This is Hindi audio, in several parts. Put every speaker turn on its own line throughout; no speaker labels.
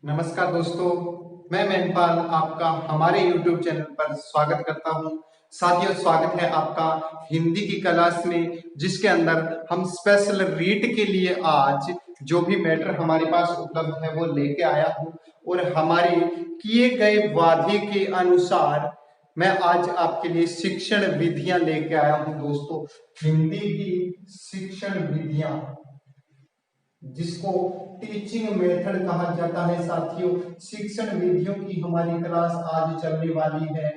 नमस्कार दोस्तों, मैं महिपाल आपका हमारे YouTube चैनल पर स्वागत करता हूं। साथियों, स्वागत है आपका हिंदी की क्लास में, जिसके अंदर हम स्पेशल रीड के लिए आज जो भी मैटर हमारे पास उपलब्ध है वो लेके आया हूं और हमारे किए गए वादे के अनुसार मैं आज आपके लिए शिक्षण विधियां लेके आया हूं। दोस्तों, हिंदी की शिक्षण विधियां, जिसको टीचिंग मेथड कहा जाता है। साथियों, शिक्षण विधियों की हमारी क्लास आज चलने वाली है।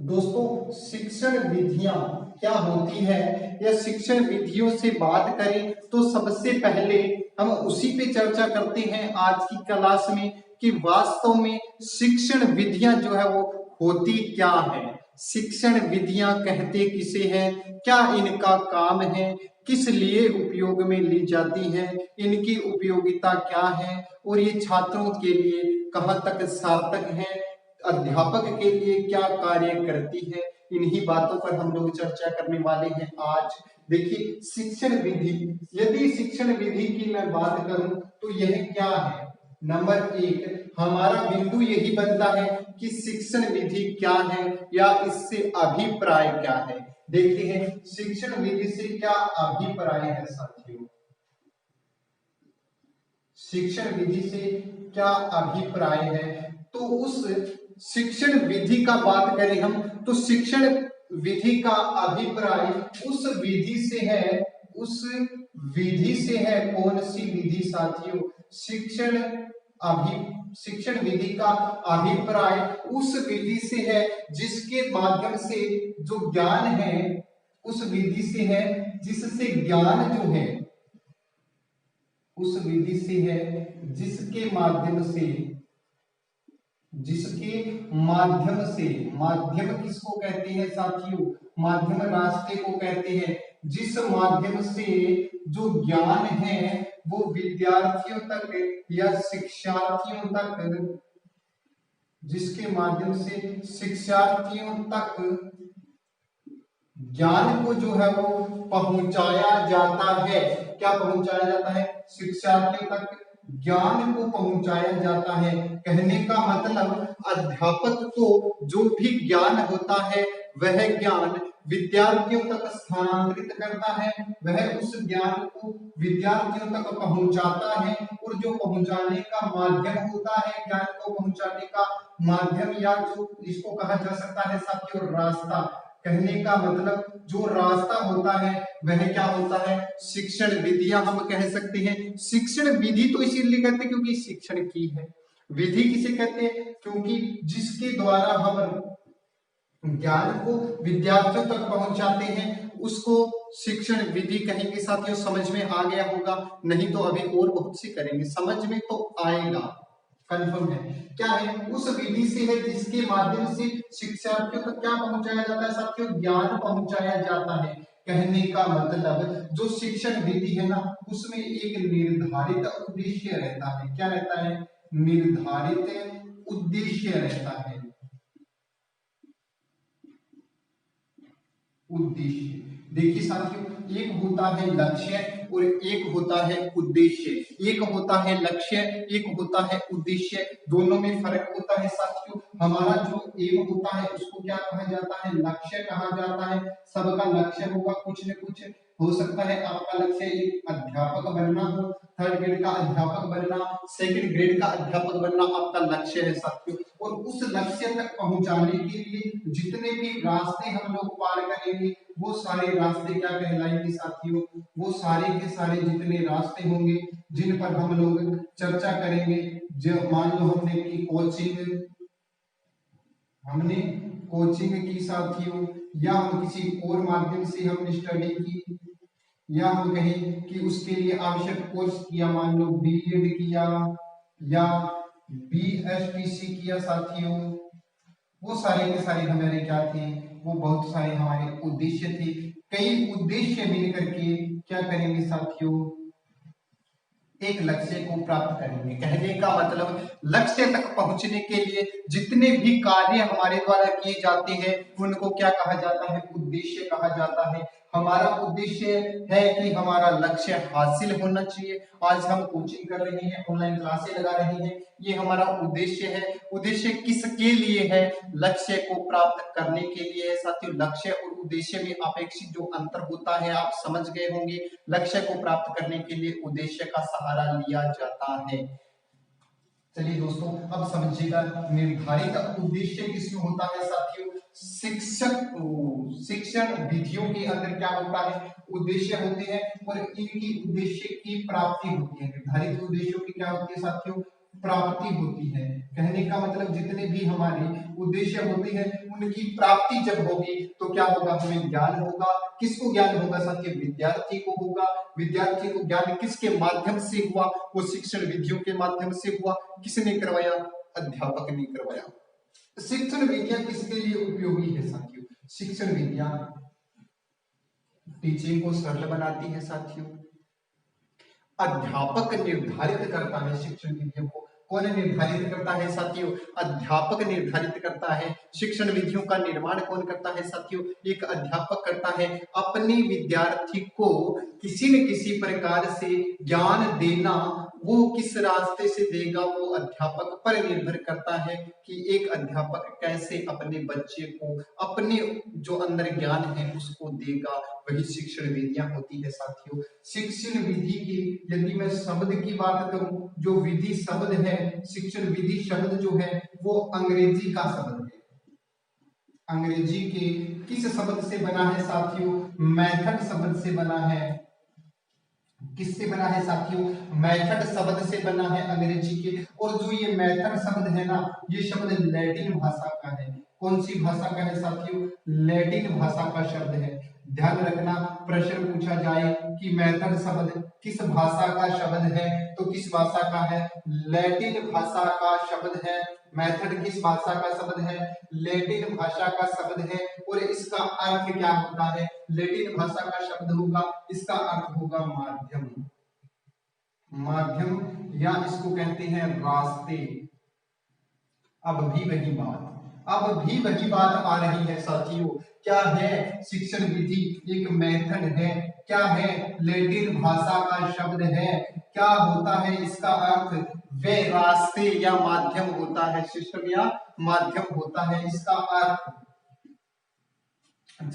दोस्तों, शिक्षण विधियां क्या होती है या शिक्षण विधियों से बात करें तो सबसे पहले हम उसी पे चर्चा करते हैं आज की क्लास में कि वास्तव में शिक्षण विधियां जो है वो होती क्या है, शिक्षण विधियां कहते किसे हैं, क्या इनका काम है, किस लिए उपयोग में ली जाती है, इनकी उपयोगिता क्या है और ये छात्रों के लिए कहाँ तक सार्थक है, अध्यापक के लिए क्या कार्य करती है। इन्हीं बातों पर हम लोग चर्चा करने वाले हैं आज। देखिए, शिक्षण विधि, यदि शिक्षण विधि की मैं बात करूं तो यह क्या है। नंबर एक, हमारा बिंदु यही बनता है कि शिक्षण विधि क्या है या इससे अभिप्राय क्या है। देखते हैं शिक्षण विधि से क्या अभिप्राय है। साथियों, शिक्षण विधि से क्या अभिप्राय है, तो उस शिक्षण विधि का बात करें हम तो शिक्षण विधि का अभिप्राय उस विधि से है, उस विधि से है। कौन सी विधि साथियों? शिक्षण विधि का अभिप्राय उस विधि से है जिसके माध्यम से जो ज्ञान है, उस विधि से है जिससे ज्ञान जो है, उस विधि से है जिसके माध्यम से, माध्यम किसको कहते हैं साथियों? माध्यम रास्ते को कहते हैं। जिस माध्यम से जो ज्ञान है वो विद्यार्थियों तक या शिक्षार्थियों तक, जिसके माध्यम से शिक्षार्थियों तक ज्ञान को जो है वो पहुंचाया जाता है। क्या पहुंचाया जाता है? शिक्षार्थियों तक ज्ञान को पहुंचाया जाता है। कहने का मतलब अध्यापक को जो भी ज्ञान होता है वह ज्ञान विद्यार्थियों तक स्थानांतरित करता है, वह उस ज्ञान को विद्यार्थियों तक पहुंचाता है और जो पहुंचाने का माध्यम होता है, ज्ञान को पहुंचाने का माध्यम या जो इसको कहा जा सकता है साथियों रास्ता। कहने का मतलब जो रास्ता होता है वह क्या होता है? शिक्षण विधियां हम कह सकते हैं। शिक्षण विधि तो इसीलिए कहते हैं क्योंकि शिक्षण की है। विधि किसे कहते हैं? क्योंकि जिसके द्वारा हम ज्ञान को विद्यार्थियों तक पहुंचाते हैं उसको शिक्षण विधि कहेंगे। साथियों, समझ में आ गया होगा, नहीं तो अभी और बहुत सी करेंगे, समझ में तो आएगा, कंफर्म है। क्या है? उस विधि से है जिसके माध्यम से शिक्षार्थियों तक क्या पहुंचाया जाता है साथियों? ज्ञान पहुंचाया जाता है। कहने का मतलब जो शिक्षण विधि है ना, उसमें एक निर्धारित उद्देश्य रहता है। क्या रहता है? निर्धारित उद्देश्य रहता है। उद्देश्य, देखिए साथियों, एक होता है लक्ष्य और एक होता है उद्देश्य। एक होता है लक्ष्य, एक होता है उद्देश्य, दोनों में फर्क होता है साथियों। हमारा जो एम होता है उसको क्या कहा जाता है? लक्ष्य कहा जाता है। सबका लक्ष्य होगा कुछ न कुछ। हो सकता है आपका लक्ष्य एक अध्यापक बनना हो, थर्ड ग्रेड का अध्यापक बनना, सेकंड ग्रेड का अध्यापक बनना आपका लक्ष्य है साथियों। और उस लक्ष्य तक पहुंचाने के लिए जितने भी रास्ते हम लोग पार करेंगे वो सारे रास्ते क्या कहलाएंगे साथियों? वो सारे के सारे जितने रास्ते होंगे जिन पर हम लोग चर्चा करेंगे। जो मान लो हमने कोचिंग की साथियों, या हम किसी और माध्यम से हमने स्टडी की, या हम कहें कि उसके लिए आवश्यक कोर्स किया, मान लो बीएड किया या बीएसटीसी किया साथियों, वो सारे के सारे हमारे क्या थे? वो बहुत सारे हमारे उद्देश्य थे। कई उद्देश्य मिलकर के क्या करेंगे साथियों? एक लक्ष्य को प्राप्त करेंगे। कहने का मतलब लक्ष्य तक पहुंचने के लिए जितने भी कार्य हमारे द्वारा किए जाते हैं उनको क्या कहा जाता है? उद्देश्य कहा जाता है। हमारा उद्देश्य है कि हमारा लक्ष्य हासिल होना चाहिए। आज हम कोचिंग कर रहे हैं, ऑनलाइन क्लासेस लगा रहे हैं, ये हमारा उद्देश्य है। उद्देश्य किसके लिए है? लक्ष्य को प्राप्त करने के लिए है साथियों। लक्ष्य और उद्देश्य में अपेक्षित जो अंतर होता है आप समझ गए होंगे। लक्ष्य को प्राप्त करने के लिए उद्देश्य का सहारा लिया जाता है। चलिए दोस्तों, अब समझिएगा निर्धारित उद्देश्य किसमें होता है साथियों? शिक्षण विधियों के अंदर क्या होता है? उद्देश्य होते हैं और इनकी उद्देश्य की प्राप्ति होती है। निर्धारित उद्देश्यों की क्या होती है साथियों? प्राप्ति होती है। कहने का मतलब जितने भी हमारे उद्देश्य होते हैं उनकी प्राप्ति जब होगी तो क्या होगा? हमें ज्ञान होगा। किसको ज्ञान होगा साथियों? विद्यार्थी को होगा। विद्यार्थी को ज्ञान किसके माध्यम से हुआ? वो शिक्षण विधियों के माध्यम से हुआ। किसने करवाया? अध्यापक ने करवाया। शिक्षण विधियां किसके लिए उपयोगी है साथियों? शिक्षण विधियां टीचिंग को सरल बनाती है साथियों। अध्यापक निर्धारित करता है शिक्षण विधियों को। कौन निर्धारित करता है साथियों? अध्यापक निर्धारित करता है। शिक्षण विधियों का निर्माण कौन करता है साथियों? एक अध्यापक करता है। अपने विद्यार्थी को किसी न किसी प्रकार से ज्ञान देना, वो किस रास्ते से देगा वो अध्यापक पर निर्भर करता है कि एक अध्यापक कैसे अपने बच्चे को अपने जो अंदर ज्ञान है उसको देगा। वही शिक्षण विधियां होती है साथियों। शिक्षण विधि की यदि मैं शब्द की बात करूं, जो विधि शब्द है, शिक्षण विधि शब्द जो है वो अंग्रेजी का शब्द है। अंग्रेजी के किस शब्द से बना है साथियों? मेथड शब्द से बना है। किससे बना है साथियों? मेथड शब्द से बना है अंग्रेजी के। और जो ये मेथड शब्द है ना, ये शब्द लैटिन भाषा का है। कौन सी भाषा का है साथियों? लैटिन भाषा का शब्द है। ध्यान रखना, प्रश्न पूछा जाए कि मेथड शब्द किस भाषा का शब्द है, तो किस भाषा का है? लैटिन भाषा का शब्द है। मेथड किस भाषा का शब्द है? लैटिन भाषा का शब्द है। और इसका अर्थ क्या होता है? लैटिन भाषा का शब्द होगा, इसका अर्थ होगा माध्यम। माध्यम या इसको कहते हैं रास्ते। अब भी वही बात आ रही है साथियों। क्या है? शिक्षण विधि एक मेथड है। क्या है? लैटिन भाषा का शब्द है। क्या होता है इसका अर्थ? वे रास्ते या माध्यम होता है। सिस्टम या माध्यम होता है इसका अर्थ।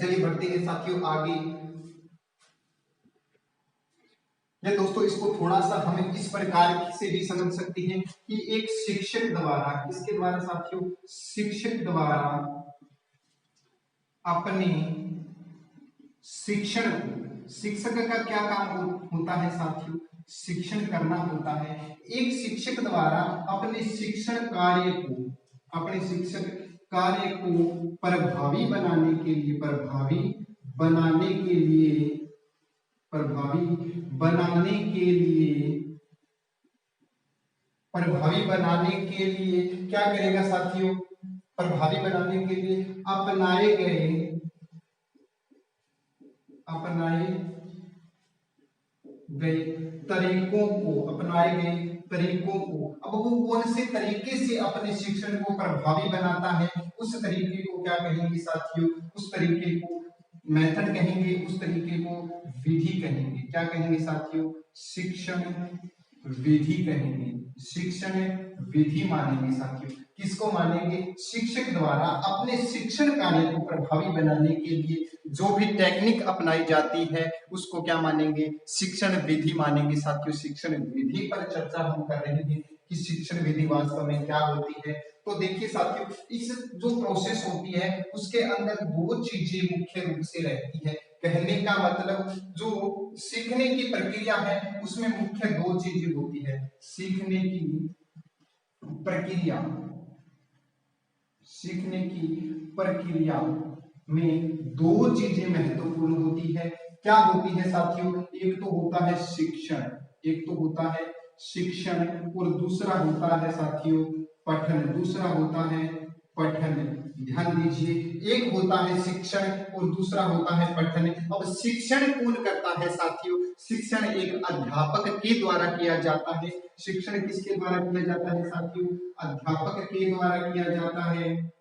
चलिए बढ़ते हैं साथियों आगे। ये दोस्तों इसको थोड़ा सा हमें इस प्रकार से भी समझ सकते हैं कि एक शिक्षक द्वारा, किसके द्वारा साथियों? शिक्षक द्वारा अपने शिक्षण को, शिक्षक का क्या काम होता है साथियों? शिक्षण करना होता है। एक शिक्षक द्वारा अपने शिक्षण कार्य को, अपने शिक्षण कार्य को प्रभावी बनाने के लिए, प्रभावी बनाने के लिए क्या करेगा साथियों? प्रभावी बनाने के लिए अपनाए गए तरीकों को, अब वो कौन से तरीके से अपने शिक्षण को प्रभावी बनाता है, उस तरीके को क्या कहेंगे साथियों? उस तरीके को मेथड कहेंगे, उस तरीके को विधि कहेंगे। क्या कहेंगे साथियों? शिक्षण विधि कहेंगे। शिक्षण विधि मानेंगे साथियों। किसको मानेंगे? शिक्षक द्वारा अपने शिक्षण कार्य को प्रभावी बनाने के लिए जो भी टेक्निक अपनाई जाती है उसको क्या मानेंगे? शिक्षण विधि मानेंगे साथियों। शिक्षण विधि पर चर्चा हम कर रहे हैं कि शिक्षण विधि वास्तव में क्या होती है। तो देखिए साथियों, इस जो प्रोसेस होती है उसके अंदर दो चीजें मुख्य रूप से रहती है। कहने का मतलब जो सीखने की प्रक्रिया है उसमें मुख्य दो चीजें होती है। सीखने की प्रक्रिया में दो चीजें महत्वपूर्ण होती है। क्या होती है साथियों? एक तो होता है शिक्षण, और दूसरा होता है साथियों पठन। ध्यान दीजिए, एक होता है शिक्षण और दूसरा होता है पठन। अब शिक्षण कौन करता है साथियों? शिक्षण एक अध्यापक के द्वारा किया जाता है। शिक्षण किसके द्वारा किया जाता है साथियों? अध्यापक के द्वारा किया जाता है।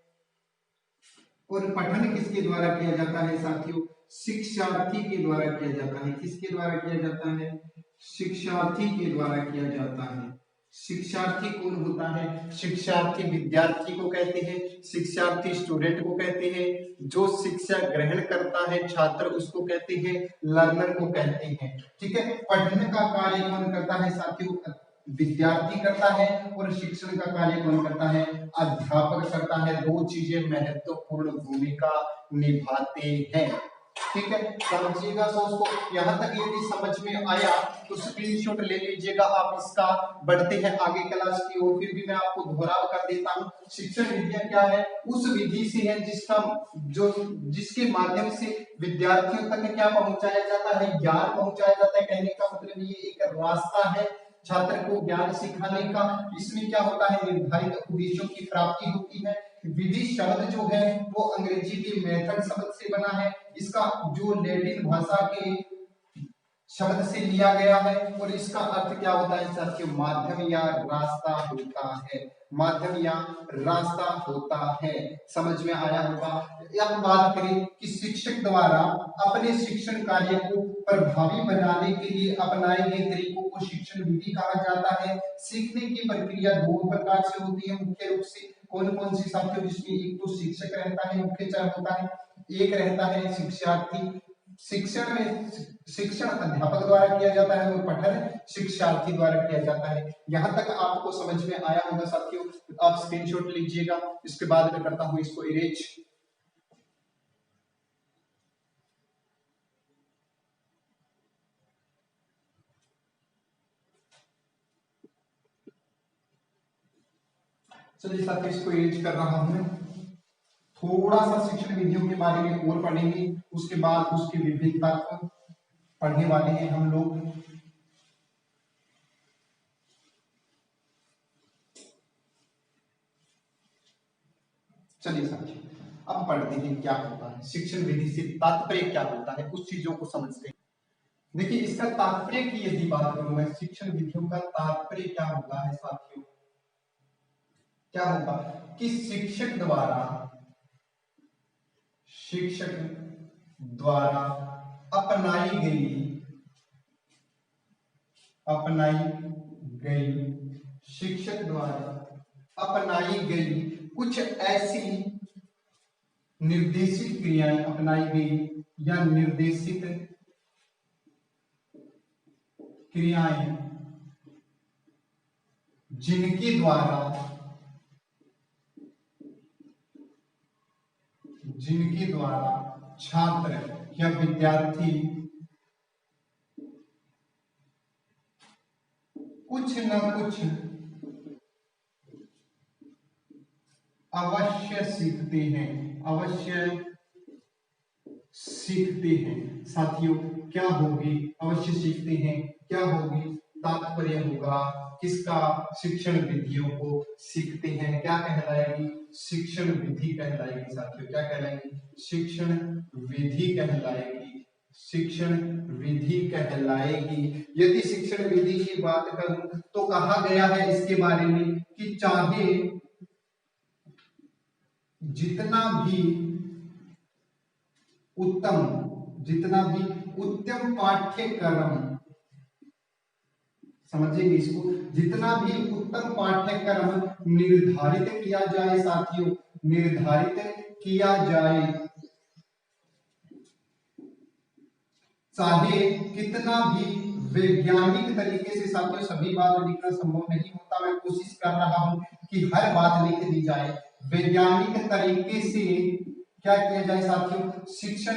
और पठन किसके द्वारा किया जाता है साथियों? शिक्षार्थी के द्वारा किया जाता है। किसके द्वारा किया जाता है? शिक्षार्थी के द्वारा किया जाता है। शिक्षार्थी कौन होता है? शिक्षार्थी विद्यार्थी को कहते हैं, शिक्षार्थी स्टूडेंट को कहते हैं, जो शिक्षा ग्रहण करता है छात्र उसको कहते हैं, लर्नर को कहते हैं। ठीक है, पढ़ने का कार्य कौन करता है साथियों? विद्यार्थी करता है। और शिक्षण का कार्य कौन करता है? अध्यापक करता है। दो चीजें महत्वपूर्ण भूमिका निभाते हैं। ठीक है, समझिएगा दोस्तों। यहाँ तक यदि समझ में आया तो स्क्रीनशॉट ले लीजिएगा आप इसका। बढ़ते हैं आगे क्लास की ओर। फिर भी मैं आपको दोहराव कर देता हूँ। शिक्षण विधियां क्या है? उस विधि से है जिसके माध्यम से विद्यार्थियों तक क्या पहुंचाया जाता है? ज्ञान पहुंचाया जाता है। कहने का मतलब ये एक रास्ता है छात्र को ज्ञान सिखाने का। इसमें क्या होता है? निर्धारित उद्देश्यों की प्राप्ति होती है। विधि शब्द जो है वो अंग्रेजी के मेथड शब्द से बना है। इसका जो लैटिन भाषा के शब्द से लिया गया है। और इसका अर्थ क्या होता है साथियों? माध्यम या रास्ता होता है। माध्यम या रास्ता होता है। समझ में आया होगा। अब बात करें कि शिक्षक द्वारा अपने शिक्षण कार्य को प्रभावी बनाने के लिए अपनाए गए तरीकों को शिक्षण विधि कहा जाता है। सीखने की प्रक्रिया दो प्रकार से होती है मुख्य रूप से। कौन कौन सी साथियों? जिसमें एक तो शिक्षक रहता है, मुख्य चर होता है। एक रहता है शिक्षार्थी। शिक्षण में शिक्षण अध्यापक द्वारा किया जाता है और पठन शिक्षार्थी द्वारा किया जाता है। यहाँ तक आपको समझ में आया होगा साथियों। आप स्क्रीनशॉट लीजिएगा। इसके बाद मैं करता हूं इसको इरेज। चलिए साथियों, इसको इरेज कर रहा हूं मैं। थोड़ा सा शिक्षण विधियों के बारे में और पढ़ेंगे, उसके बाद उसकी विभिन्नता को पढ़ने वाले हैं हम लोग। चलिए साथियों, अब पढ़ते हैं क्या होता है शिक्षण विधि से तात्पर्य क्या होता है, कुछ चीजों को समझते हैं। देखिए, इसका तात्पर्य की यदि बात करूं मैं, शिक्षण विधियों का तात्पर्य क्या होता है साथियों? क्या होगा कि शिक्षक द्वारा शिक्षक द्वारा अपनाई गई कुछ ऐसी निर्देशित क्रियाएं अपनाई गई या निर्देशित क्रियाएं जिनके द्वारा छात्र या विद्यार्थी कुछ न कुछ अवश्य सीखते हैं साथियों। क्या होगी? अवश्य सीखते हैं। क्या होगी? तात्पर्य होगा किसका? शिक्षण विधियों को सीखते हैं। क्या कहलाएगी? शिक्षण विधि कहलाएगी साथियों। क्या कहलाएगी? शिक्षण विधि कहलाएगी। शिक्षण विधि कहलाएगी। यदि शिक्षण विधि की बात करूं तो कहा गया है इसके बारे में कि चाहे जितना भी उत्तम पाठ्यक्रम, समझेंगे इसको, जितना भी उत्तम पाठ्यक्रम निर्धारित किया जाए साथियों, निर्धारित किया जाए, चाहे कितना भी वैज्ञानिक तरीके से, साथियों सभी बात लिखना संभव नहीं होता, मैं कोशिश कर रहा हूं कि हर बात लिख दी जाए। वैज्ञानिक तरीके से क्या किया जाए साथियों? शिक्षण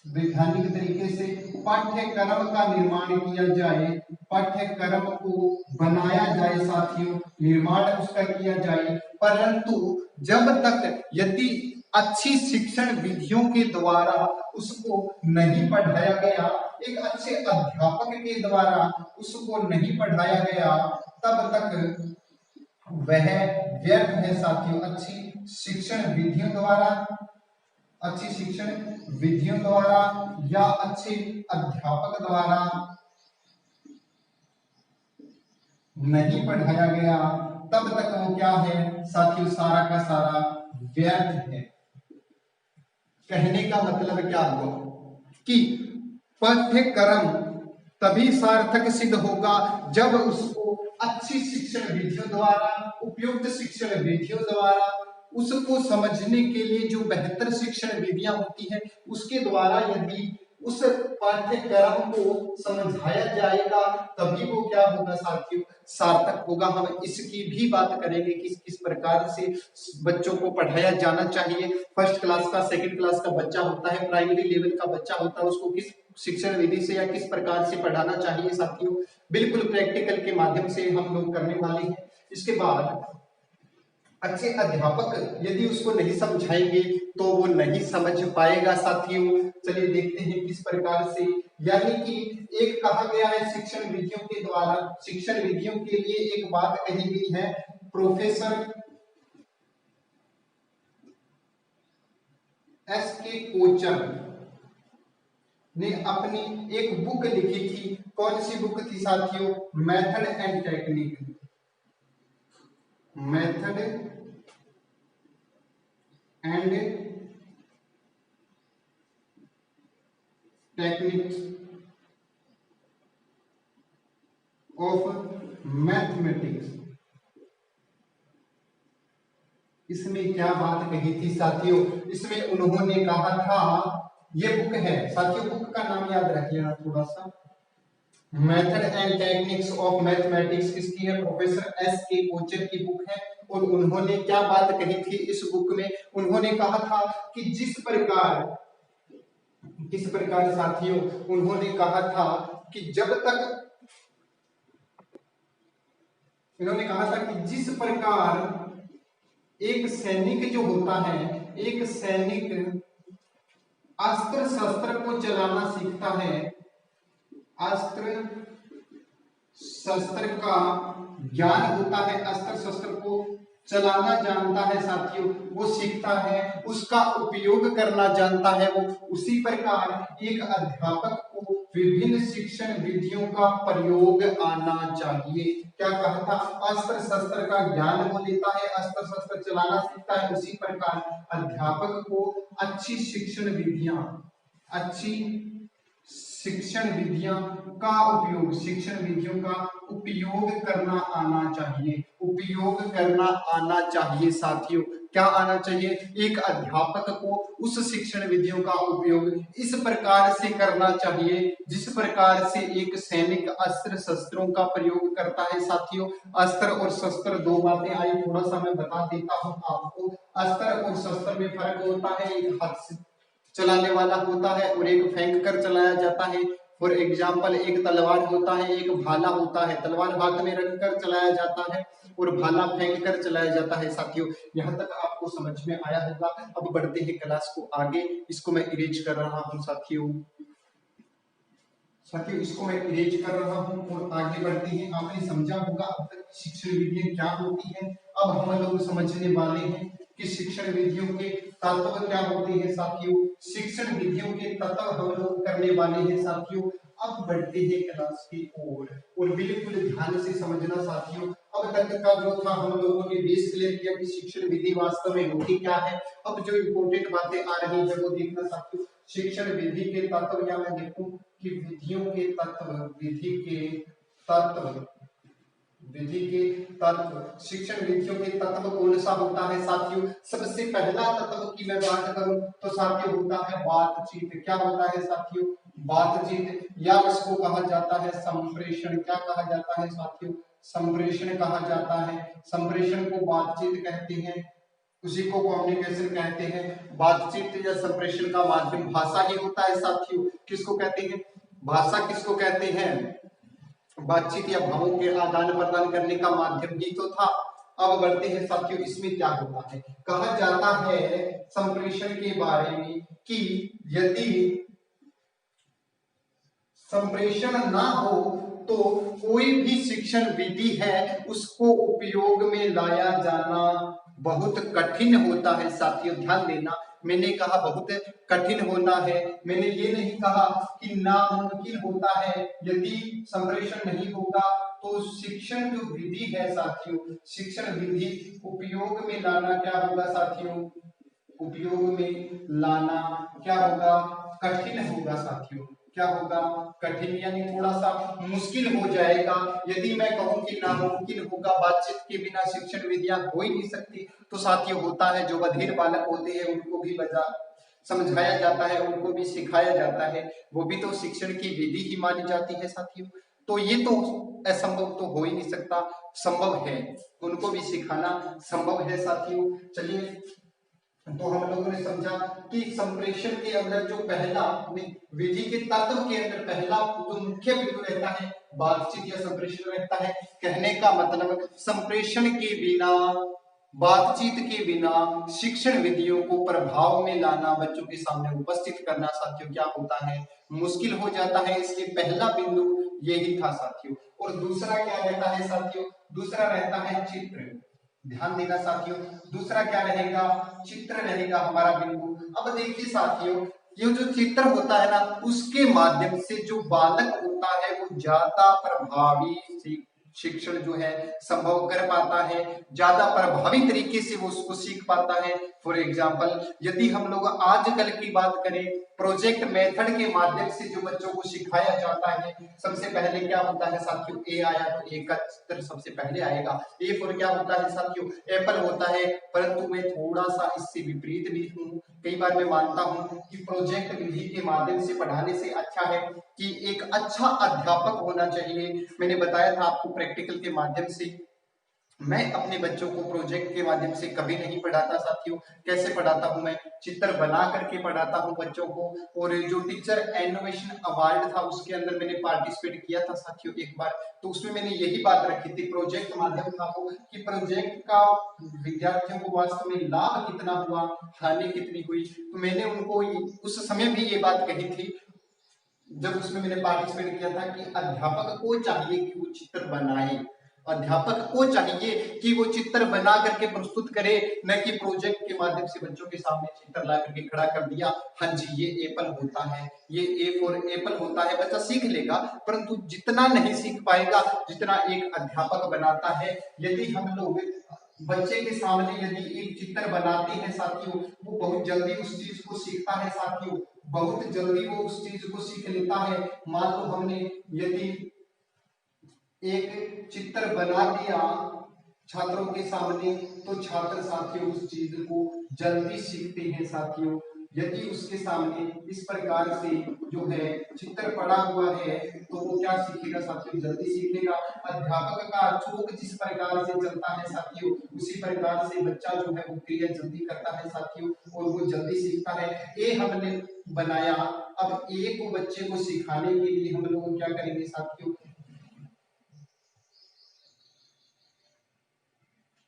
वैज्ञानिक तरीके से पाठ्यक्रम का निर्माण किया जाए, पाठ्यक्रम को बनाया जाए साथियों, निर्माण उसका किया जाए। परंतु जब तक यदि अच्छी शिक्षण विधियों के द्वारा उसको नहीं पढ़ाया गया, एक अच्छे अध्यापक के द्वारा उसको नहीं पढ़ाया गया, तब तक वह व्यर्थ है साथियों। अच्छी शिक्षण विधियों द्वारा या अच्छे अध्यापक द्वारा नहीं पढ़ाया गया, तब तक वो क्या है साथियों? सारा का सारा व्यर्थ है। कहने का मतलब क्या हुआ कि पाठ्यक्रम तभी सार्थक सिद्ध होगा जब उसको अच्छी शिक्षण विधियों द्वारा, उपयुक्त शिक्षण विधियों द्वारा, उसको समझने के लिए जो बेहतर शिक्षण विधियां होती हैं उसके द्वारा यदि उस पाठ्यक्रम को समझाया जाएगा तभी वो क्या होगा साथियों, सार्थक होगा। हम इसकी भी बात करेंगे कि किस प्रकार से बच्चों को पढ़ाया जाना चाहिए। फर्स्ट क्लास का, सेकंड क्लास का बच्चा होता है, प्राइमरी लेवल का बच्चा होता है, उसको किस शिक्षण विधि से या किस प्रकार से पढ़ाना चाहिए साथियों, बिल्कुल प्रैक्टिकल के माध्यम से हम लोग करने वाले हैं। इसके बाद अच्छे अध्यापक यदि उसको नहीं समझाएंगे तो वो नहीं समझ पाएगा साथियों। चलिए देखते हैं किस प्रकार से, यानी कि एक कहा गया है शिक्षण विधियों के द्वारा, शिक्षण विधियों के लिए एक बात कही गई है। Professor SK. कोचर ने अपनी एक बुक लिखी थी। कौन सी बुक थी साथियों? Method and technique. Method and techniques of mathematics. इसमें क्या बात कही थी साथियों? इसमें उन्होंने कहा था, ये बुक है साथियों, बुक का नाम याद रखिएगा थोड़ा सा, method and techniques of mathematics किसकी है? Professor SK. कोचर की बुक है। और उन्होंने क्या बात कही थी इस बुक में? उन्होंने कहा था कि किस प्रकार साथियों, उन्होंने कहा था कि जब तक, उन्होंने कहा था कि जिस प्रकार एक सैनिक जो होता है, एक सैनिक अस्त्र शस्त्र को चलाना सीखता है, अस्त्र शस्त्र का ज्ञान होता है, अस्त्र शस्त्र को चलाना जानता है साथियों, वो सीखता है, उसका उपयोग करना जानता है वो, उसी प्रकार एक अध्यापक को विभिन्न शिक्षण विधियों का प्रयोग आना चाहिए। क्या कहा था? अस्त्र शस्त्र का ज्ञान वो लेता है, अस्त्र शस्त्र चलाना सीखता है, उसी प्रकार अध्यापक को अच्छी शिक्षण विधियां, अच्छी शिक्षण विधियों का उपयोग करना आना चाहिए, उपयोग करना आना चाहिए साथियों। क्या आना चाहिए? एक अध्यापक को उस शिक्षण विधियों का उपयोग इस प्रकार से करना चाहिए जिस प्रकार से एक सैनिक अस्त्र शस्त्रों का प्रयोग करता है साथियों। अस्त्र और शस्त्र दो बातें आई, थोड़ा सा मैं बता देता हूं आपको। अस्त्र और शस्त्र में फर्क होता है, एक हाथ से चलाने वाला होता है और एक फेंक कर चलाया जाता है। फॉर एग्जाम्पल, एक तलवार होता है, एक भाला होता है, तलवार हाथ में रखकर चलाया जाता है और भाला फेंक कर चलाया जाता है साथियों। यहाँ तक आपको समझ में आया होगा। अब बढ़ते हैं क्लास को आगे, इसको मैं इरेज कर रहा हूँ साथियों, इसको मैं इरेज कर रहा हूँ और आगे बढ़ते हैं। आपने समझा होगा अब तक शिक्षण विधियां क्या होती है। अब हम लोग समझने वाले हैं कि शिक्षण विधियों के तत्व क्या होते हैं साथियों। शिक्षण विधियों के तत्व हम लोग करने वाले हैं साथियों। अब बढ़ते हैं क्लास की ओर और बिल्कुल ध्यान से समझना साथियों। अब तक का जो था हम लोगों ने बेस क्लियर किया कि शिक्षण विधि वास्तव में होती क्या है। अब जो इम्पोर्टेंट बातें आ रही है वो देखना साथियों। शिक्षण विधि के तत्व, या मैं देखूं कि विधियों के तत्व, विधि के तत्व, शिक्षण विधियों के तत्व कौन सा होता है साथियों। सबसे पहला तत्व की मैं बात करूं तो साथियों होता है बातचीत। क्या होता है साथियों? बातचीत, या उसको कहा जाता है संप्रेषण। क्या कहा जाता है साथियों? संप्रेषण कहा जाता है। संप्रेषण को बातचीत कहते हैं, उसी को कम्युनिकेशन कहते हैं। बातचीत या संप्रेषण का माध्यम भाषा ही होता है साथियों। किसको कहते हैं? भाषा किसको कहते हैं? बातचीत या भावों के आदान प्रदान करने का माध्यम ही तो था। अब बढ़ते हैं साथियों, इसमें क्या होता है। कहा जाता है संप्रेषण के बारे में कि यदि संप्रेषण ना हो तो कोई भी शिक्षण विधि है उसको उपयोग में लाया जाना बहुत कठिन होता है साथियों। ध्यान देना, मैंने कहा बहुत कठिन होना है, मैंने ये नहीं कहा कि नामुमकिन होता है। यदि संप्रेषण नहीं होगा तो शिक्षण जो विधि है साथियों, शिक्षण विधि उपयोग में लाना क्या होगा साथियों? उपयोग में लाना क्या होगा, कठिन होगा साथियों। क्या होगा, कठिन यानी थोड़ा सा मुश्किल हो जाएगा। यदि मैं कहूं कि नामुमकिन होगा, बातचीत के बिना शिक्षण विधियां हो ही नहीं सकती, तो साथियों होता है जो बधिर बालक होते हैं उनको भी समझाया जाता है, उनको भी सिखाया जाता है, वो भी तो शिक्षण की विधि ही मानी जाती है साथियों। तो ये तो असंभव तो हो ही नहीं सकता, संभव है, उनको भी सिखाना संभव है साथियों। चलिए, तो हम लोगों ने समझा कि संप्रेषण के अंदर जो पहला विधि के तत्व के अंदर पहला जो मुख्य बिंदु रहता है बातचीत या संप्रेषण रहता है। कहने का मतलब संप्रेषण के बिना, बातचीत के बिना शिक्षण विधियों को प्रभाव में लाना, बच्चों के सामने उपस्थित करना साथियों क्या होता है, मुश्किल हो जाता है। इसलिए पहला बिंदु यही था साथियों। और दूसरा क्या रहता है साथियों, दूसरा रहता है चित्र। ध्यान देना साथियों, दूसरा क्या रहेगा, चित्र रहेगा हमारा बिंदु। अब देखिए साथियों, ये जो चित्र होता है ना, उसके माध्यम से जो बालक होता है वो ज्यादा प्रभावी शिक्षण जो है संभव कर पाता है, ज्यादा प्रभावी तरीके से वो उसको सीख पाता है। फॉर एग्जाम्पल, यदि हम लोग आजकल की बात करें, प्रोजेक्ट मेथड के माध्यम से जो बच्चों को सिखाया जाता है, सबसे पहले क्या होता है साथियों, ए आया तो ए का चित्र सबसे पहले आएगा। ए फॉर क्या होता है साथियों, एप्पल होता है। परंतु मैं थोड़ा सा इससे विपरीत भी हूँ। कई बार मैं मानता हूँ कि प्रोजेक्ट विधि के माध्यम से पढ़ाने से अच्छा है कि एक अच्छा अध्यापक होना चाहिए। मैंने बताया था आपको प्रैक्टिकल के माध्यम से, मैं अपने बच्चों को प्रोजेक्ट के माध्यम से कभी नहीं पढ़ाता साथियों। कैसे पढ़ाता हूं, मैं चित्र बना करके पढ़ाता हूं बच्चों को। और जो टीचर इनोवेशन अवार्ड था उसके अंदर मैंने पार्टिसिपेट किया था साथियों एक बार, तो उसमें मैंने यही बात रखी थी, प्रोजेक्ट माध्यम था वो, कि प्रोजेक्ट का विद्यार्थियों को वास्तव में लाभ कितना हुआ, हानि कितनी हुई। तो मैंने उनको उस समय भी ये बात कही थी जब उसमें मैंने पार्टिसिपेट किया था, कि अध्यापक को चाहिए कि वो चित्र बनाए, अध्यापक को चाहिए कि वो चित्र बना करके प्रस्तुत करे, न कि प्रोजेक्ट के माध्यम से बच्चों के सामने चित्र ला करके खड़ा कर दिया। हाँ जी, ये एप्पल होता है, ये ए फॉर एप्पल होता है, बच्चा सीख लेगा, परंतु जितना नहीं सीख पाएगा जितना एक अध्यापक बनाता है। यदि हम लोग बच्चे के सामने यदि एक चित्र बनाते हैं साथियों, वो बहुत जल्दी उस चीज को सीखता है साथियों, बहुत जल्दी वो उस चीज को सीख लेता है। मान लो हमने यदि एक चित्र बना दिया छात्रों के सामने, तो छात्र साथियों उस चीज को जल्दी सीखते हैं साथियों। यदि उसके सामने इस प्रकार से जो है चित्र पड़ा हुआ है, तो वो क्या सीखेगा साथियों, जल्दी सीखेगा। अध्यापक का चोक जिस प्रकार से चलता है साथियों, उसी प्रकार से बच्चा जो है वो क्रिया जल्दी करता है साथियों, और वो जल्दी सीखता है। ए हमने बनाया, अब ए को बच्चे को सिखाने के लिए हम लोग क्या करेंगे साथियों,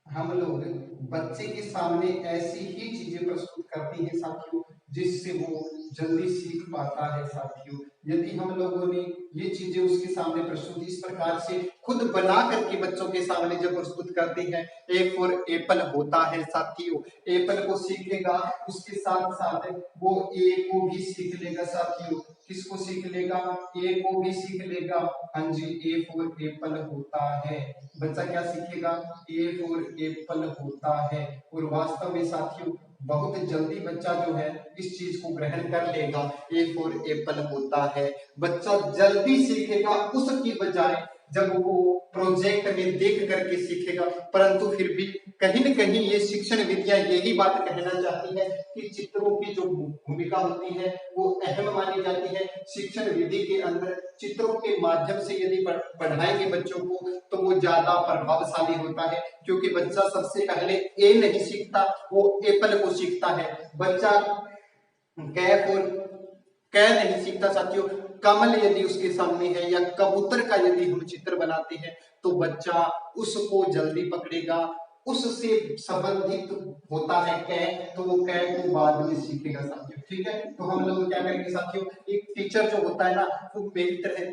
हम लोग बच्चे के सामने ऐसी ही चीजें प्रस्तुत करते हैं साथियों जिससे वो जल्दी सीख पाता है साथियों। यदि हम लोगों ने ये चीजें उसके सामने प्रस्तुत इस प्रकार से खुद बना करके बच्चों के सामने जब प्रस्तुत करते हैं, ए फॉर एप्पल होता है साथियों, एप्पल को सीखेगा, उसके साथ साथ वो ए को भी सीख लेगा साथियों। किसको सीख लेगा, ए को भी सीख लेगा। हाँ जी, ए फॉर एप्पल होता है, बच्चा क्या सीखेगा, ए फॉर एप्पल होता है। और वास्तव में साथियों बहुत जल्दी बच्चा जो है इस चीज को ग्रहण कर लेगा, ए फॉर एप्पल होता है, बच्चा जल्दी सीखेगा उसकी बजाय जब वो प्रोजेक्ट में देख करके सीखेगा। परंतु फिर भी कहीं न कहीं ये शिक्षण विधियां यही बात कहना चाहती है कि चित्रों की जो भूमिका होती है वो अहम मानी जाती है। शिक्षण विधि के अंदर चित्रों के माध्यम से यदि पढ़ाएंगे बच्चों को तो वो ज्यादा प्रभावशाली होता है, क्योंकि बच्चा सबसे पहले ए नहीं सीखता, वो एप्पल को सीखता है। बच्चा कैफ और कै नहीं सीखता साथियों, कमल यदि उसके सामने है या कबूतर का यदि हम चित्र बनाते हैं तो बच्चा उसको जल्दी पकड़ेगा, उससे संबंधित होता है कै, तो वो कै को बाद में सीखेगा साथियों। ठीक है, तो हम लोग क्या करेंगे साथियों, एक टीचर जो होता है ना वो मेरी तरह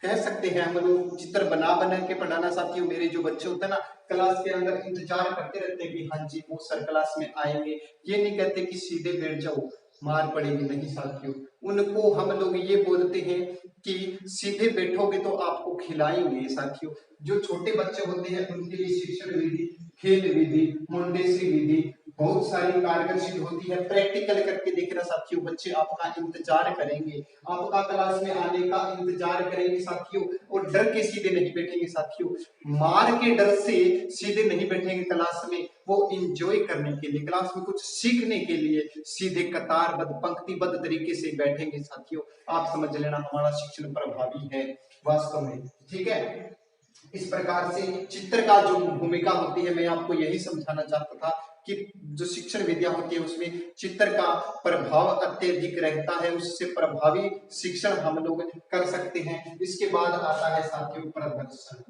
कह सकते हैं, हम लोग चित्र बना बना के पढ़ाना साथियों। मेरे जो बच्चे होते हैं ना क्लास के अंदर इंतजार करते रहते हैं कि हाँ जी वो सर क्लास में आएंगे, ये नहीं कहते कि सीधे बैठ जाओ मार पड़ेगी, नहीं साथियों। उनको हम लोग ये बोलते हैं कि सीधे बैठोगे तो आपको खिलाएंगे साथियों। जो छोटे बच्चे होते हैं उनके लिए शिक्षण विधि, खेल विधि, मुंडेश्वरी विधि बहुत सारी कारगर सिद्ध होती है। प्रैक्टिकल करके देखना साथियों, बच्चे आपका इंतजार करेंगे, आपका क्लास में आने का इंतजार करेंगे साथियों, और डर के सीधे नहीं बैठेंगे साथियों, मार के डर से सीधे नहीं बैठेंगे क्लास में, वो एंजॉय करने के लिए, क्लास में कुछ सीखने के लिए सीधे कतारबद्ध पंक्तिबद्ध तरीके से बैठेंगे साथियों। आप समझ लेना हमारा शिक्षण प्रभावी है वास्तव में, ठीक है। इस प्रकार से चित्र का जो भूमिका होती है, मैं आपको यही समझाना चाहता था कि जो शिक्षण विद्या होती है उसमें चित्र का प्रभाव अत्यधिक रहता है, उससे प्रभावी शिक्षण हम लोग कर सकते हैं। इसके बाद आता है साथियों प्रदर्शन।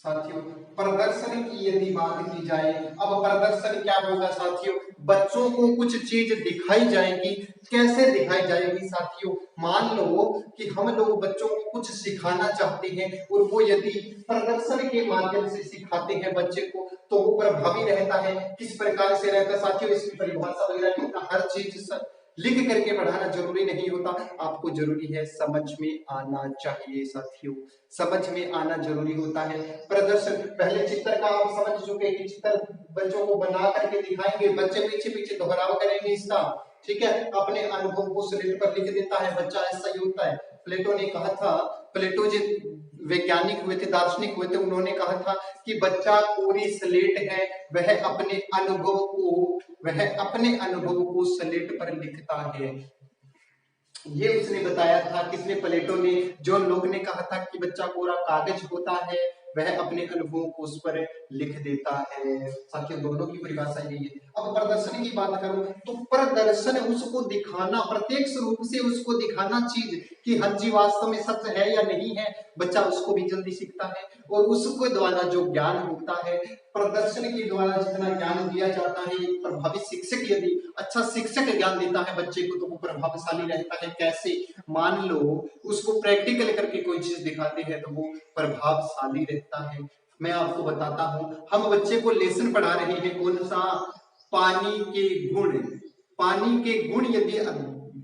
साथियों प्रदर्शन की यदि बात की जाए, अब प्रदर्शन क्या होगा साथियों, बच्चों को कुछ चीज दिखाई जाएगी। कैसे दिखाई जाएगी साथियों, मान लो कि हम लोग बच्चों को कुछ सिखाना चाहते हैं और वो यदि प्रदर्शन के माध्यम से सिखाते हैं बच्चे को तो वो प्रभावी रहता है। किस प्रकार से रहता है साथियों, इसकी परिभाषा वगैरह लिखना, हर चीज लिख करके पढ़ाना जरूरी नहीं होता, आपको जरूरी है समझ में आना चाहिए साथियों, समझ में आना जरूरी होता है। प्रदर्शन, पहले चित्र का आप समझ चुके कि चित्र बच्चों को बना करके दिखाएंगे, बच्चे पीछे पीछे दोहराव करेंगे इसका, ठीक है, अपने अनुभव को स्लेट पर लिख देता है बच्चा, ऐसा ही होता है। प्लेटो ने कहा था, प्लेटो जो वैज्ञानिक हुए थे, दार्शनिक हुए थे, उन्होंने कहा था कि बच्चा पूरी स्लेट है, वह अपने अनुभव को स्लेट पर लिखता है। ये उसने बताया था, किसने, प्लेटो ने। जो लोग ने कहा था कि बच्चा पूरा कागज होता है, वह अपने अनुभवों को उस पर लिख देता है। साथियों दोनों की परिभाषा यही है। अब प्रदर्शन की बात करूं तो प्रदर्शन उसको दिखाना, प्रत्यक्ष रूप से उसको दिखाना चीज कि हाँ जी वास्तव में सच है या नहीं है, बच्चा उसको भी जल्दी सीखता है। और उसके द्वारा जो ज्ञान होता है, प्रदर्शन के द्वारा जितना ज्ञान दिया जाता है, एक प्रभावी शिक्षक यदि अच्छा शिक्षक ज्ञान देता है बच्चे को तो वो प्रभावशाली रहता है। कैसे, मान लो उसको प्रैक्टिकल करके कोई चीज दिखाते हैं तो वो प्रभावशाली रहता है। मैं आपको बताता हूं, हम बच्चे को लेसन पढ़ा रहे हैं, कौन सा, पानी के गुण। पानी के गुण यदि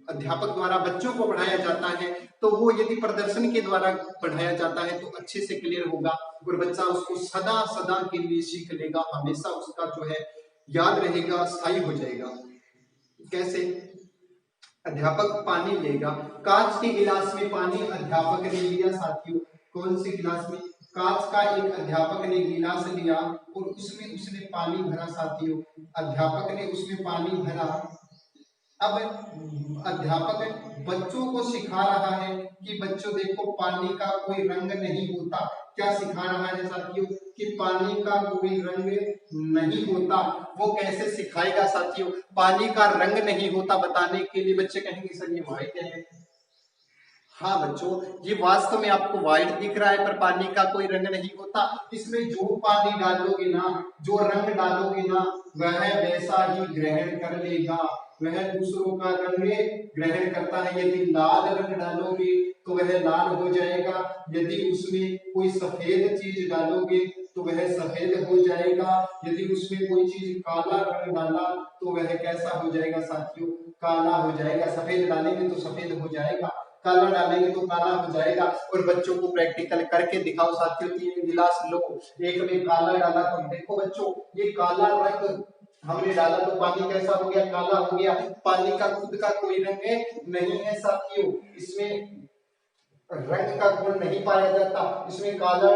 अध्यापक द्वारा बच्चों को पढ़ाया जाता है तो वो यदि प्रदर्शन के द्वारा पढ़ाया जाता है तो अच्छे से क्लियर होगा और बच्चा उसको सदा सदा के लिए सीख लेगा, हमेशा उसका जो है याद रहेगा, स्थायी हो जाएगा। कैसे, अध्यापक पानी लेगा, कांच के गिलास में पानी अध्यापक ने लिया साथियों, कौन से गिलास में, कांच का एक अध्यापक ने गिलास लिया और उसमें उसने पानी भरा साथियों, अध्यापक ने उसमें पानी भरा। अब अध्यापक बच्चों को सिखा रहा है कि बच्चों देखो पानी का कोई रंग नहीं होता। क्या सिखा रहा है साथियों, कि पानी का कोई रंग नहीं होता। वो कैसे सिखाएगा साथियों, पानी का रंग नहीं होता बताने के लिए बच्चे कहेंगे सर ये व्हाइट है। हाँ बच्चों, ये वास्तव में आपको व्हाइट दिख रहा है पर पानी का कोई रंग नहीं होता। इसमें जो पानी डालोगे ना, जो रंग डालोगे ना, वह वैसा ही ग्रहण कर लेगा, वह दूसरों का रंग ग्रहण करता है। यदि लाल रंग डालोगे तो वह लाल हो जाएगा, यदि उसमें कोई सफेद चीज डालोगे तो वह सफेद हो जाएगा, यदि उसमें कोई चीज काला रंग डाला तो वह कैसा हो जाएगा साथियों, काला हो जाएगा। सफेद डालेंगे तो सफेद हो जाएगा, काला डालेंगे तो काला हो जाएगा। और बच्चों को प्रैक्टिकल करके दिखाओ साथियों, 3 गिलास लो, एक में काला डाला तो देखो बच्चों ये काला रंग हमने डाला तो पानी कैसा हो गया, काला हो गया। पानी का खुद का कोई रंग नहीं है साथियों, इसमें रंग का गुण नहीं पाया जाता, इसमें काला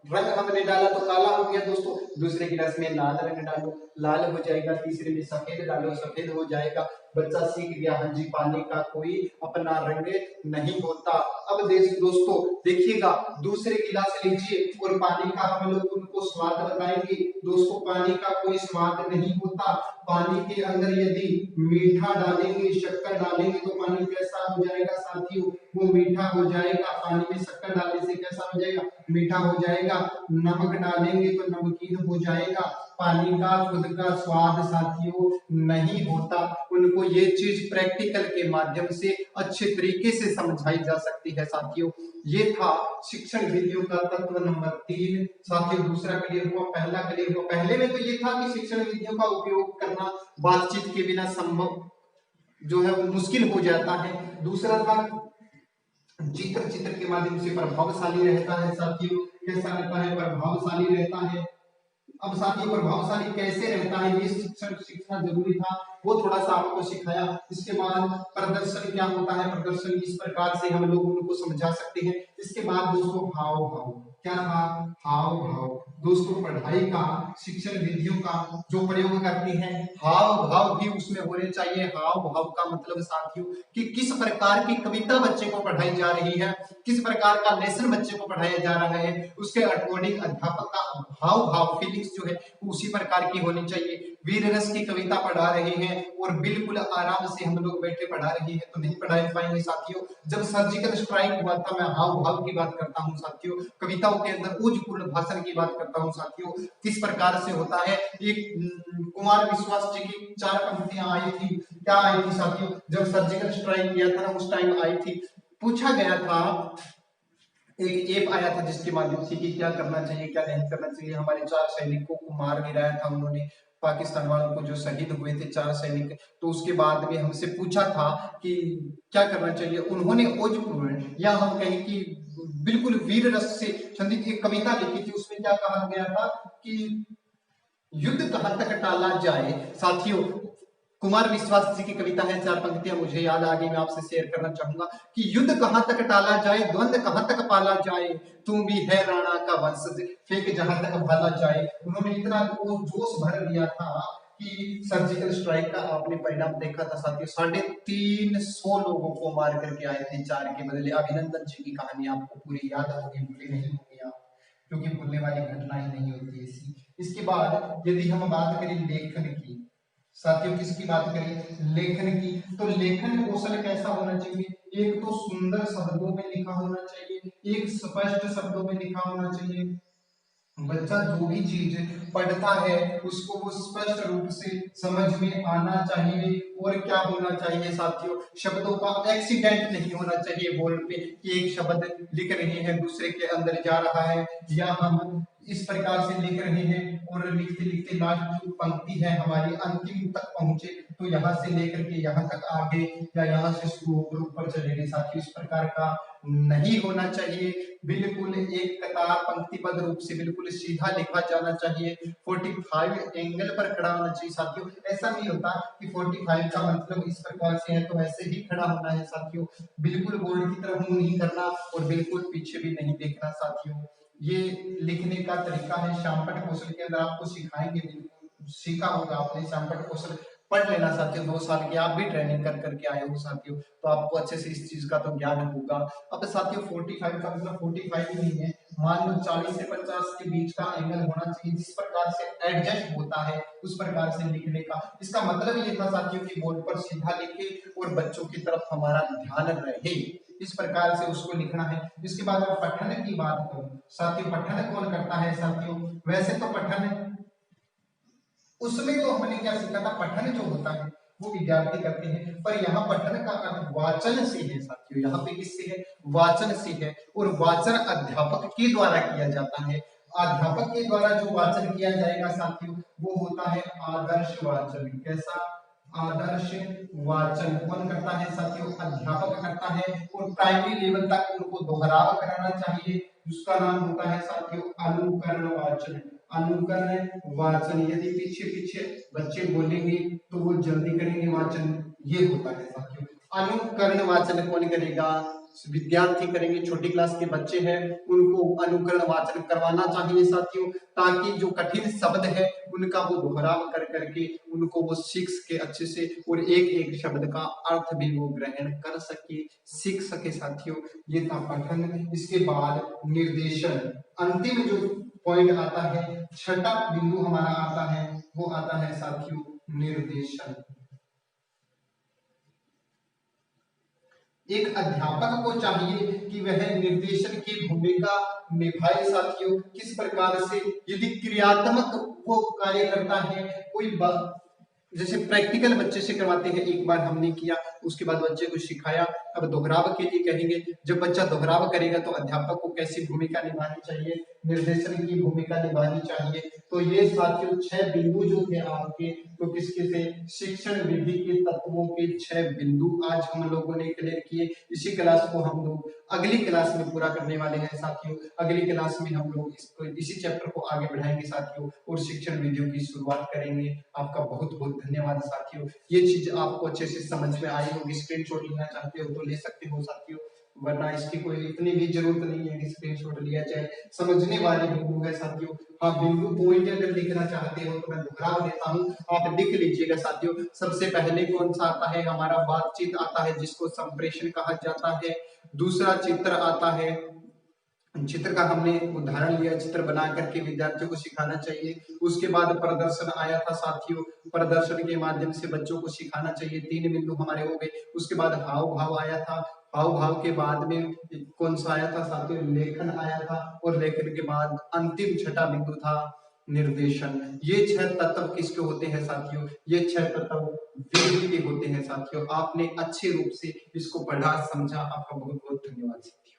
रंग हमने डाला तो काला हो गया दोस्तों। दूसरे गिलास में लाल रंग डालो, लाल हो जाएगा। तीसरे में सफेद डालो, सफेद हो जाएगा। बच्चा सीख गया हाँ जी पानी का कोई अपना रंग नहीं होता। अब दोस्तों देखिएगा, दूसरे गिलास लीजिए और पानी का हम लोग उनको स्वाद बताएंगे। दोस्तों पानी का कोई स्वाद नहीं होता, पानी के अंदर यदि मीठा डालेंगे, शक्कर डालेंगे तो पानी कैसा हो जाएगा साथियों, वो मीठा हो जाएगा। पानी में शक्कर डालने से कैसा हो जाएगा, मीठा हो जाएगा। नमक डालेंगे तो नमकीन हो जाएगा। पानी का खुद का स्वाद साथियों नहीं होता। उनको ये चीज प्रैक्टिकल के माध्यम से अच्छे तरीके से समझाई जा सकती है साथियों। ये था शिक्षण विधियों का तत्व नंबर 3 साथियों। दूसरा क्लियर हुआ, पहला क्लियर हुआ। पहले में तो ये था कि शिक्षण विधियों का उपयोग करना बातचीत के बिना संभव जो है वो मुश्किल हो जाता है। दूसरा था चित्र के माध्यम से प्रभावशाली रहता है साथियों। कैसा रहता है? प्रभावशाली रहता है। अब साथियों प्रभावशाली कैसे रहता है ये शिक्षण सीखना जरूरी था, वो थोड़ा सा आपको सिखाया। इसके बाद प्रदर्शन क्या होता है, प्रदर्शन इस प्रकार से हम लोग उनको समझा सकते हैं। इसके बाद दोस्तों हाव भाव, क्या था? हाव भाव। दोस्तों पढ़ाई का, शिक्षण विधियों का जो प्रयोग करते हैं, हाव भाव भी उसमें होने चाहिए। हाव भाव का मतलब साथियों कि किस प्रकार की कविता बच्चे को पढ़ाई जा रही है, किस प्रकार का लेसन बच्चे को पढ़ाया जा रहा है, उसके अकॉर्डिंग अध्यापक का हाव भाव फीलिंग्स जो है उसी प्रकार की होनी चाहिए। वीर रस की कविता पढ़ा रहे हैं और बिल्कुल आराम से हम लोग बैठे पढ़ा रहे हैं तो नहीं पढ़ा पाएंगे साथियों। जब सर्जिकल स्ट्राइक हुआ था, मैं हाव भाव की बात करता हूं साथियों, कविताओं के अंदर ऊर्जपूर्ण भाषण की बात करता हूं साथियों। किस प्रकार से होता है, एक कुमार विश्वास जी की 4 पंक्तियां आई थी, क्या आई थी साथियों? जब सर्जिकल स्ट्राइक किया था ना उस टाइम आई थी। पूछा गया था, एक ऐप आया था जिसके माध्यम से कि क्या करना चाहिए क्या नहीं करना चाहिए। हमारे 4 सैनिकों को मार गिराया था उन्होंने, पाकिस्तान वालों को, जो शहीद हुए थे 4 सैनिक। तो उसके बाद में हमसे पूछा था कि क्या करना चाहिए। उन्होंने ओजपूर्ण या हम कहें कि बिल्कुल वीर रस से संदिग्ध एक कविता लिखी थी। उसमें क्या कहा गया था कि युद्ध कहां तक टाला जाए साथियों। कुमार विश्वास जी की कविता है, 4 पंक्तियां मुझे याद आ गई, मैं आपसे शेयर करना चाहूंगा कि युद्ध कहां तक टाला जाए, द्वंद्व कहां तक पाला जाए, तुम भी है राणा का वंशज, फेंक जहां तक भाला जाए। उन्होंने इतना वो जोश भर दिया था कि सर्जिकल स्ट्राइक का आपने परिणाम देखा था साथियों। 350 लोगों को मार करके आए थे 4 के बदले। अभिनंदन जी की कहानी आपको पूरी याद होगी, भूले नहीं होंगे आप, क्योंकि भूलने वाली घटना ही नहीं होती ऐसी। इसके बाद यदि हम बात करें लेखन की साथियों, किसकी बात करें? लेखन की। तो लेखन कौशल कैसा होना चाहिए? एक तो सुंदर शब्दों में लिखा होना चाहिए, एक स्पष्ट शब्दों में लिखा होना चाहिए। बच्चा जो भी चीज पढ़ता है उसको वो स्पष्ट रूप से समझ में आना चाहिए। और क्या होना चाहिए साथियों? शब्दों का एक्सीडेंट नहीं होना चाहिए बोर्ड पे कि एक शब्द लिख रहे हैं दूसरे के अंदर जा रहा है, या हम इस प्रकार से लिख रहे हैं और लिखते लिखते लास्ट जो पंक्ति है हमारी अंतिम तक पहुंचे तो यहाँ से लेकर के यहाँ तक आगे, या यहाँ से शुरू होकर ऊपर चले गए साथियों। इस प्रकार का नहीं होना चाहिए। बिल्कुल एक कतार पंक्तिबद्ध रूप से बिल्कुल सीधा लिखा जाना चाहिए। 45 एंगल पर खड़ा होना चाहिए साथियों। ऐसा नहीं होता कि 45 का मतलब इस प्रकार से है तो ऐसे ही खड़ा होना है साथियों। बिल्कुल बोर्ड की तरफ मुंह नहीं करना और बिल्कुल पीछे भी नहीं देखना साथियों। ये लिखने का तरीका है। श्यामपट्ट कौशल के अंदर आपको सिखाएंगे, बिल्कुल सीखा होगा आपने श्यामपट्ट कौशल, पढ़ लेना साथियों। 2 साल की आप भी ट्रेनिंग कर करके आए हो साथियों, तो आपको अच्छे से इस चीज का तो ज्ञान होगा। अब साथियों 45 का मतलब 45 ही नहीं है, मान लो 40 से 50 के बीच का एंगल होना चाहिए, जिस प्रकार से एडजस्ट होता है उस प्रकार से लिखने का। इसका मतलब ये था साथियों कि बोर्ड पर सीधा लिखे और बच्चों की तरफ हमारा ध्यान रहे, इस प्रकार से उसको लिखना है। इसके बाद पठन की बात करूं साथियों, पठन कौन करता है साथियों? वैसे तो पठन उसमें तो हमने क्या सीखा था, पठन जो होता है वो विद्यार्थी करते हैं, पर यहाँ पठन का अर्थ वाचन से है साथियों। यहाँ पे किससे है? वाचन से है। और वाचन अध्यापक के द्वारा किया जाता है। अध्यापक के द्वारा जो वाचन किया जाएगा साथियों वो होता है आदर्श वाचन। कैसा? आदर्श वाचन कौन करता है साथियों? अध्यापक करता है। और प्राइमरी लेवल तक उनको दोहराव कराना चाहिए, उसका नाम होता है साथियों अनुकरण वाचन। अनुकरण वाचन, यदि पीछे पीछे बच्चे बोलेंगे तो वो जल्दी करेंगे वाचन, ये होता है साथियों। अनुकरण वाचन कौन करेगा? विद्यार्थी करेंगे, छोटी क्लास के बच्चे हैं उनको अनुकरण वाचन करवाना चाहिए साथियों, ताकि जो कठिन शब्द है उनका वो दोहराव कर करके उनको वो सीख के अच्छे से, और एक एक शब्द का अर्थ भी वो ग्रहण कर सके, सीख सके साथियों। ये था पठन। इसके बाद निर्देशन, अंतिम जो पॉइंट आता है, छठा बिंदु हमारा आता है, वो आता है साथियों निर्देशन। एक अध्यापक को चाहिए कि वह निर्देशन की भूमिका निभाए साथियों। किस प्रकार से? यदि क्रियात्मक वो कार्य करता है, कोई जैसे प्रैक्टिकल बच्चे से करवाते हैं, एक बार हमने किया उसके बाद बच्चे को सिखाया, अब दोहराव के लिए कहेंगे, जब बच्चा दोहराव करेगा तो अध्यापक को कैसी भूमिका निभानी चाहिए, निर्देशन की भूमिका निभानी चाहिए। तो ये साथियों 6 बिंदु जो थे आपके, तो किसके थे, शिक्षण विधि के तत्वों के 6 बिंदु आज हम लोगों ने क्लियर किए। इसी क्लास को हम लोग अगली क्लास में पूरा करने वाले हैं साथियों। अगली क्लास में हम लोग इसी चैप्टर को आगे बढ़ाएंगे साथियों और शिक्षण विधियों की शुरुआत करेंगे। आपका बहुत बहुत धन्यवाद साथियों। ये चीज आपको अच्छे से समझ में आई होगी, स्क्रीनशॉट लेना चाहते हो तो ले सकते हो साथियों, वरना इसकी कोई इतनी भी जरूरत नहीं है कि स्क्रीनशॉट लिया जाए। समझने वाले बिंदु है साथियों। हाँ, बिंदु पॉइंट अगर लिखना चाहते हो तो मैं दोहरा देता हूँ, आप लिख लीजिएगा साथियों। सबसे पहले कौन सा आता है, हमारा बातचीत आता है जिसको संप्रेषण कहा जाता है। दूसरा चित्र आता है, चित्र का हमने उदाहरण लिया, चित्र बना करके विद्यार्थियों को सिखाना चाहिए। उसके बाद प्रदर्शन आया था साथियों, प्रदर्शन के माध्यम से बच्चों को सिखाना चाहिए। 3 बिंदु हमारे हो गए। उसके बाद हाव भाव आया था, हाव भाव के बाद में कौन सा आया था साथियों, लेखन आया था, और लेखन के बाद अंतिम छठा बिंदु था निर्देशन। ये 6 तत्व किसके होते हैं साथियों, ये 6 तत्व विधि के होते हैं साथियों। आपने अच्छे रूप से इसको पढ़ा समझा, आपका बहुत बहुत धन्यवाद साथियों।